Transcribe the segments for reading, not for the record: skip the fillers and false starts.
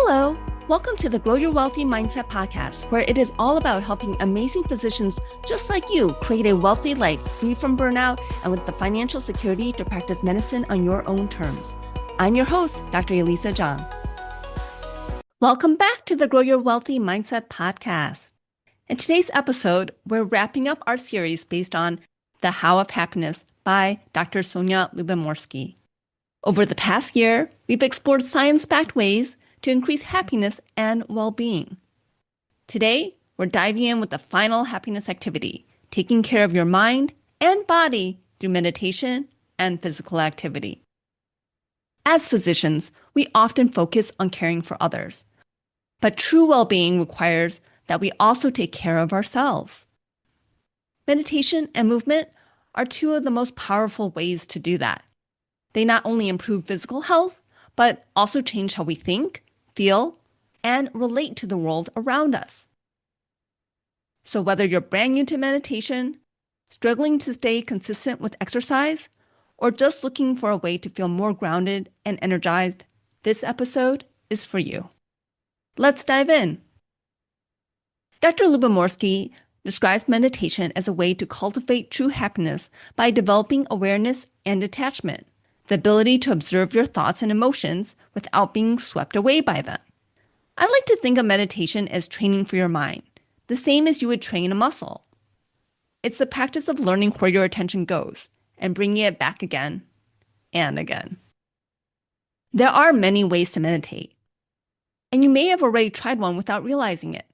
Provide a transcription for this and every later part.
Hello, welcome to the Grow Your Wealthy Mindset podcast, where it is all about helping amazing physicians just like you create a wealthy life free from burnout and with the financial security to practice medicine on your own terms. I'm your host, Dr. Elisa Zhang. Welcome back to the Grow Your Wealthy Mindset podcast. In today's episode, we're wrapping up our series based on The How of Happiness by Dr. Sonja Lyubomirsky. Over the past year, we've explored science-backed ways to increase happiness and well-being. Today, we're diving in with the final happiness activity, taking care of your mind and body through meditation and physical activity. As physicians, we often focus on caring for others, but true well-being requires that we also take care of ourselves. Meditation and movement are two of the most powerful ways to do that. They not only improve physical health, but also change how we think, feel, and relate to the world around us. So whether you're brand new to meditation, struggling to stay consistent with exercise, or just looking for a way to feel more grounded and energized, this episode is for you. Let's dive in. Dr. Lyubomirsky describes meditation as a way to cultivate true happiness by developing awareness and detachment, the ability to observe your thoughts and emotions without being swept away by them. I like to think of meditation as training for your mind, the same as you would train a muscle. It's the practice of learning where your attention goes and bringing it back again and again. There are many ways to meditate, and you may have already tried one without realizing it.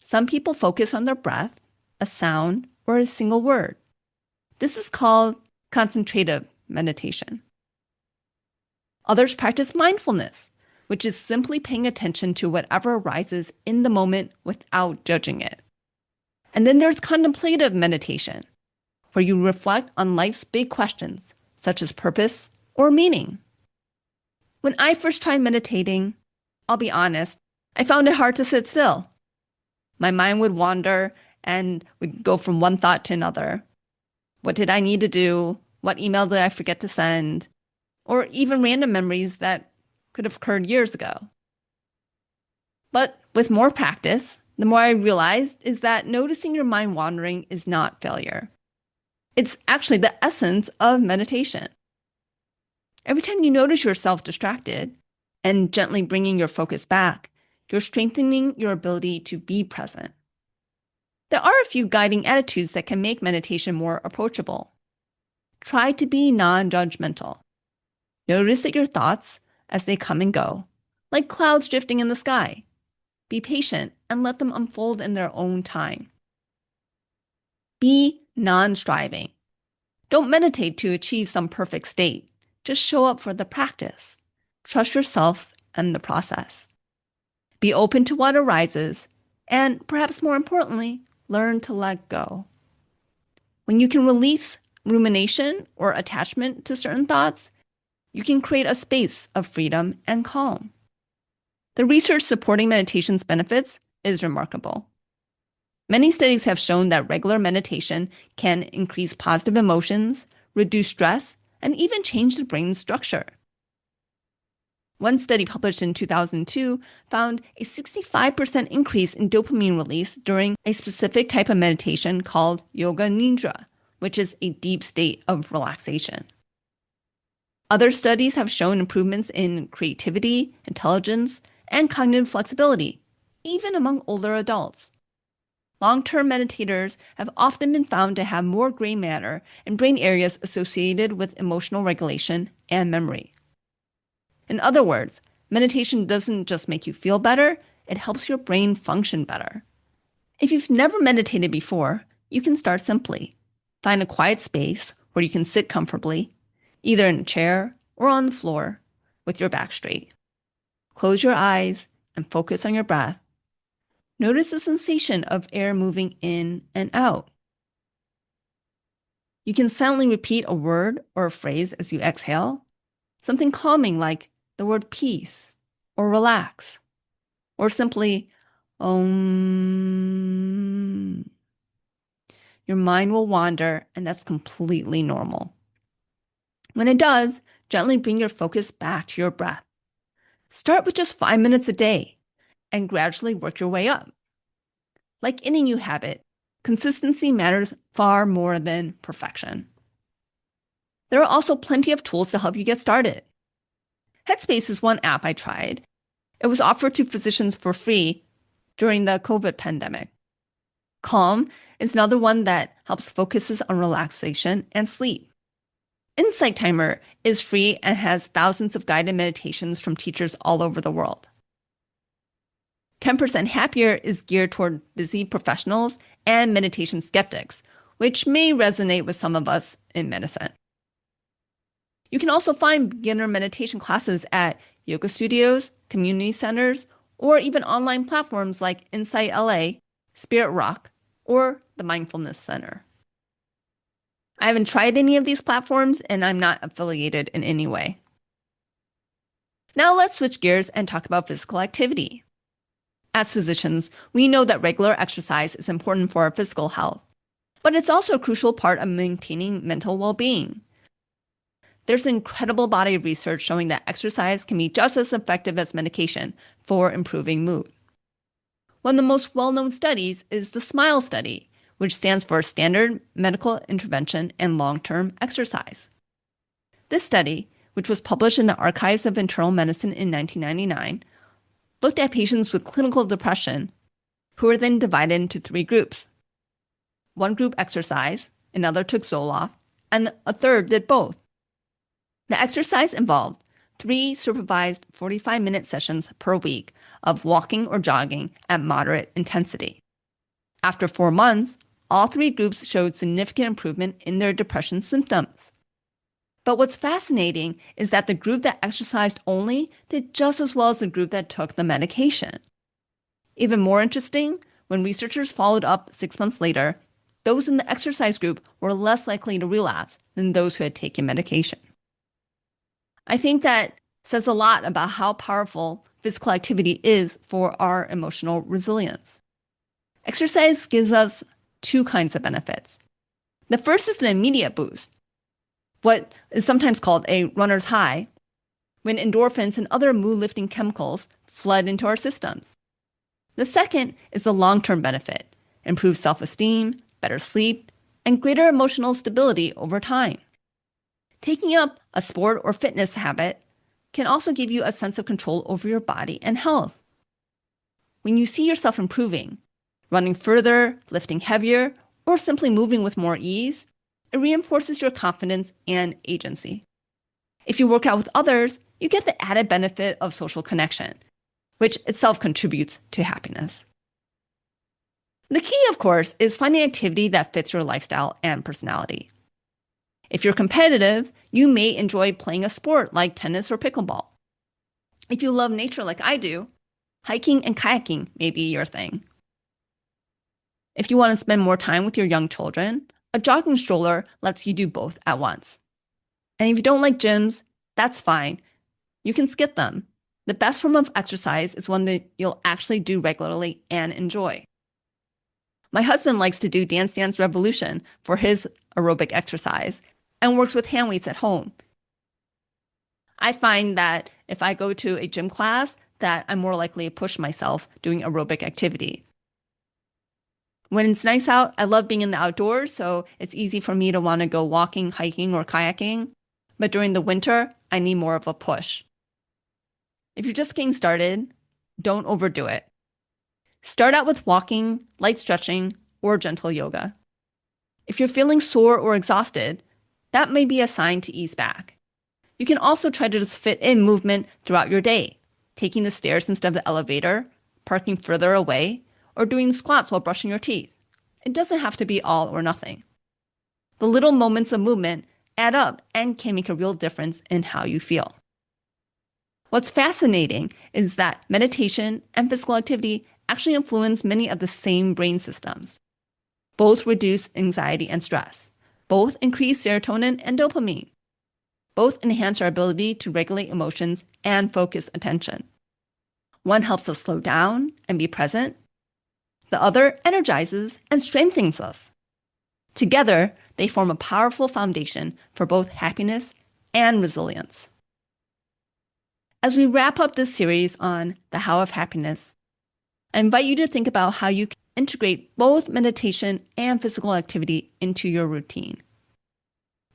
Some people focus on their breath, a sound, or a single word. This is called concentrative meditation. Others practice mindfulness, which is simply paying attention to whatever arises in the moment without judging it. And then there's contemplative meditation, where you reflect on life's big questions, such as purpose or meaning. When I first tried meditating, I'll be honest, I found it hard to sit still. My mind would wander and would go from one thought to another. What did I need to do? What email did I forget to send? Or even random memories that could have occurred years ago. But with more practice, the more I realized is that noticing your mind wandering is not failure. It's actually the essence of meditation. Every time you notice yourself distracted and gently bringing your focus back, you're strengthening your ability to be present. There are a few guiding attitudes that can make meditation more approachable. Try to be non-judgmental. Notice that your thoughts as they come and go, like clouds drifting in the sky. Be patient and let them unfold in their own time. Be non-striving. Don't meditate to achieve some perfect state. Just show up for the practice. Trust yourself and the process. Be open to what arises, and perhaps more importantly, learn to let go. When you can release rumination or attachment to certain thoughts, you can create a space of freedom and calm. The research supporting meditation's benefits is remarkable. Many studies have shown that regular meditation can increase positive emotions, reduce stress, and even change the brain's structure. One study published in 2002 found a 65% increase in dopamine release during a specific type of meditation called Yoga Nidra, which is a deep state of relaxation. Other studies have shown improvements in creativity, intelligence, and cognitive flexibility, even among older adults. Long-term meditators have often been found to have more gray matter in brain areas associated with emotional regulation and memory. In other words, meditation doesn't just make you feel better, it helps your brain function better. If you've never meditated before, you can start simply. Find a quiet space where you can sit comfortably, either in a chair or on the floor, with your back straight. Close your eyes and focus on your breath. Notice the sensation of air moving in and out. You can silently repeat a word or a phrase as you exhale, something calming like the word peace or relax, or simply Om. Your mind will wander, and that's completely normal. When it does, gently bring your focus back to your breath. Start with just 5 minutes a day and gradually work your way up. Like any new habit, consistency matters far more than perfection. There are also plenty of tools to help you get started. Headspace is one app I tried. It was offered to physicians for free during the COVID pandemic. Calm is another one that helps focuses on relaxation and sleep. Insight Timer is free and has thousands of guided meditations from teachers all over the world. 10% Happier is geared toward busy professionals and meditation skeptics, which may resonate with some of us in medicine. You can also find beginner meditation classes at yoga studios, community centers, or even online platforms like InsightLA, Spirit Rock, or the Mindfulness Center. I haven't tried any of these platforms, and I'm not affiliated in any way. Now let's switch gears and talk about physical activity. As physicians, we know that regular exercise is important for our physical health, but it's also a crucial part of maintaining mental well-being. There's an incredible body of research showing that exercise can be just as effective as medication for improving mood. One of the most well-known studies is the SMILE study, which stands for Standard Medical Intervention and Long-Term Exercise. This study, which was published in the Archives of Internal Medicine in 1999, looked at patients with clinical depression who were then divided into 3 groups. One group exercised, another took Zoloft, and a third did both. The exercise involved 3 supervised 45-minute sessions per week of walking or jogging at moderate intensity. After 4 months, all 3 groups showed significant improvement in their depression symptoms. But what's fascinating is that the group that exercised only did just as well as the group that took the medication. Even more interesting, when researchers followed up 6 months later, those in the exercise group were less likely to relapse than those who had taken medication. I think that says a lot about how powerful physical activity is for our emotional resilience. Exercise gives us 2 kinds of benefits. The first is an immediate boost, what is sometimes called a runner's high, when endorphins and other mood-lifting chemicals flood into our systems. The second is the long-term benefit, improved self-esteem, better sleep, and greater emotional stability over time. Taking up a sport or fitness habit can also give you a sense of control over your body and health. When you see yourself improving, running further, lifting heavier, or simply moving with more ease, it reinforces your confidence and agency. If you work out with others, you get the added benefit of social connection, which itself contributes to happiness. The key, of course, is finding activity that fits your lifestyle and personality. If you're competitive, you may enjoy playing a sport like tennis or pickleball. If you love nature like I do, hiking and kayaking may be your thing. If you want to spend more time with your young children, a jogging stroller lets you do both at once. And if you don't like gyms, that's fine. You can skip them. The best form of exercise is one that you'll actually do regularly and enjoy. My husband likes to do Dance Dance Revolution for his aerobic exercise and works with hand weights at home. I find that if I go to a gym class, that I'm more likely to push myself doing aerobic activity. When it's nice out, I love being in the outdoors, so it's easy for me to want to go walking, hiking, or kayaking. But during the winter, I need more of a push. If you're just getting started, don't overdo it. Start out with walking, light stretching, or gentle yoga. If you're feeling sore or exhausted, that may be a sign to ease back. You can also try to just fit in movement throughout your day, taking the stairs instead of the elevator, parking further away, or doing squats while brushing your teeth. It doesn't have to be all or nothing. The little moments of movement add up and can make a real difference in how you feel. What's fascinating is that meditation and physical activity actually influence many of the same brain systems. Both reduce anxiety and stress. Both increase serotonin and dopamine. Both enhance our ability to regulate emotions and focus attention. One helps us slow down and be present. The other energizes and strengthens us. Together, they form a powerful foundation for both happiness and resilience. As we wrap up this series on the How of Happiness, I invite you to think about how you can integrate both meditation and physical activity into your routine.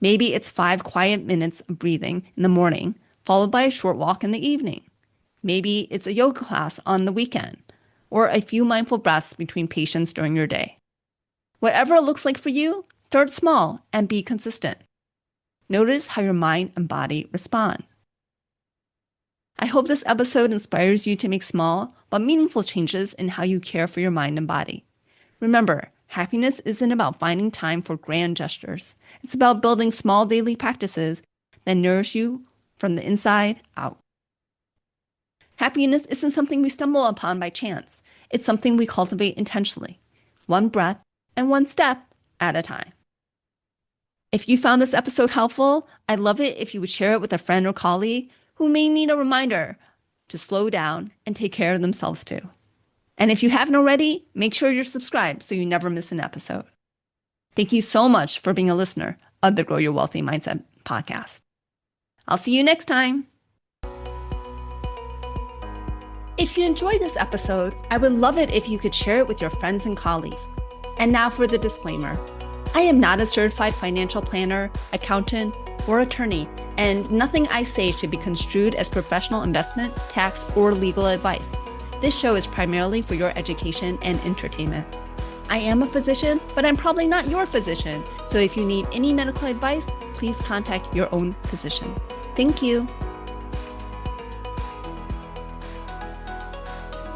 Maybe it's 5 quiet minutes of breathing in the morning, followed by a short walk in the evening. Maybe it's a yoga class on the weekend, or a few mindful breaths between patients during your day. Whatever it looks like for you, start small and be consistent. Notice how your mind and body respond. I hope this episode inspires you to make small but meaningful changes in how you care for your mind and body. Remember, happiness isn't about finding time for grand gestures. It's about building small daily practices that nourish you from the inside out. Happiness isn't something we stumble upon by chance. It's something we cultivate intentionally, one breath and one step at a time. If you found this episode helpful, I'd love it if you would share it with a friend or colleague who may need a reminder to slow down and take care of themselves too. And if you haven't already, make sure you're subscribed so you never miss an episode. Thank you so much for being a listener of the Grow Your Wealthy Mindset podcast. I'll see you next time. If you enjoyed this episode, I would love it if you could share it with your friends and colleagues. And now for the disclaimer. I am not a certified financial planner, accountant, or attorney, and nothing I say should be construed as professional investment, tax, or legal advice. This show is primarily for your education and entertainment. I am a physician, but I'm probably not your physician. So if you need any medical advice, please contact your own physician. Thank you.